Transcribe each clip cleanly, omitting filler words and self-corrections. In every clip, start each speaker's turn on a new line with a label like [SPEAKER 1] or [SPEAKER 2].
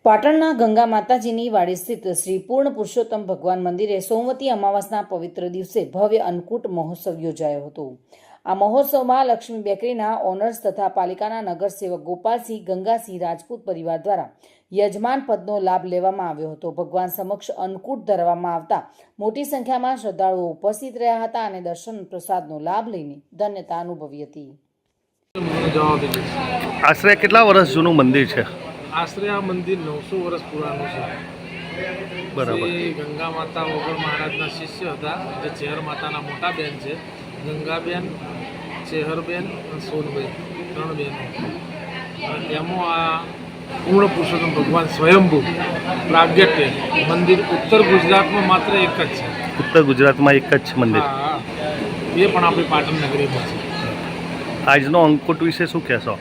[SPEAKER 1] પાટણના ગંગા માતાજીની વાડી સ્થિત શ્રી પૂર્ણ પુરુષોત્તમ ભગવાન મંદિરે સોમવતી અમાવાસના પવિત્ર દિવસે ભવ્ય અન્નકૂટ મહોત્સવ યોજાયો હતો। આ મહોત્સવમાં લક્ષ્મી બેકરીના ઓનર્સ તથા પાલિકાના નગરસેવક ગોપાલસિંહ ગંગાસિંહ રાજપૂત પરિવાર દ્વારા યજમાન પદનો લાભ લેવામાં આવ્યો હતો। ભગવાન સમક્ષ અન્નકૂટ ધરવામાં આવતા મોટી સંખ્યામાં શ્રદ્ધાળુઓ ઉપસ્થિત રહ્યા હતા અને દર્શન પ્રસાદનો લાભ લઈને ધન્યતા અનુભવી હતી।
[SPEAKER 2] આશરે કેટલા વર્ષ જૂનું મંદિર છે?
[SPEAKER 3] આશરે આ મંદિર 900 વર્ષ પુરાણું છે।
[SPEAKER 2] બરાબર।
[SPEAKER 3] ગંગા માતા વગર મહારાજના શિષ્ય હતા, જે ચેહર માતાના મોટા બેન છે। ગંગાબેન, ચેહરબેન અને સોનબેન, 3 બહેનો। તેમાં આ પૂર્ણ પુરુષોત્તમ ભગવાન સ્વયંભૂ પ્રાગ્યટ્ય મંદિર ઉત્તર ગુજરાતમાં માત્ર એક જ છે।
[SPEAKER 2] ઉત્તર ગુજરાતમાં એક જ મંદિર?
[SPEAKER 3] હા, એ પણ આપણી પાટણ નગરીમાં છે।
[SPEAKER 2] આજનો અંકુટ વિશે શું કહેશો?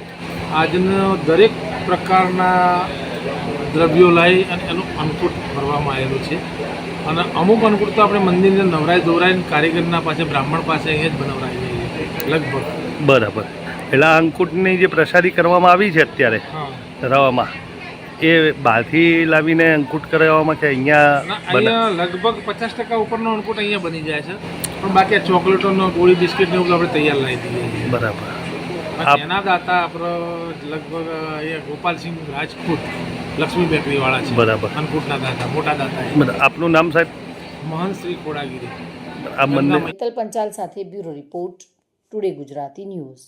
[SPEAKER 3] આજનો દરેક પ્રકારના દ્રવ્યો લાવી અને એનું અન્નકૂટ ભરવામાં આવેલું છે। અને અમુક અન્નકૂટ તો આપણે મંદિરને નવરાઈ દોરાઈને કારીગરના પાસે, બ્રાહ્મણ પાસે અહીંયા જ બનાવરાઈએ છીએ લગભગ।
[SPEAKER 2] બરાબર। એટલે આ અંકુટની જે પ્રસાદી કરવામાં આવી છે અત્યારે રવામાં, એ બહારથી લાવીને અંકુટ કરાવવામાં કે
[SPEAKER 3] અહીંયા લગભગ 50% ઉપરનો અન્નકૂટ અહીંયા બની જાય છે, પણ બાકી ચોકલેટોનો, ગોળી બિસ્કિટને એવું આપણે તૈયાર લાવી દઈએ છીએ।
[SPEAKER 2] બરાબર।
[SPEAKER 3] એના દાતા આપણે લગભગ અહીંયા ગોપાલસિંહ રાજપૂત લક્ષ્મી બેકરીવાળા છે।
[SPEAKER 2] બરાબર।
[SPEAKER 3] અન્નકૂટના દાતા, મોટા દાતા।
[SPEAKER 2] બરાબર। આપનું નામ સાહેબ?
[SPEAKER 3] મહંત શ્રી ખોડાગીરી।
[SPEAKER 2] આ મંદિર
[SPEAKER 1] મિત્તલ પંચાલ સાથે bureau report, today Gujarati news.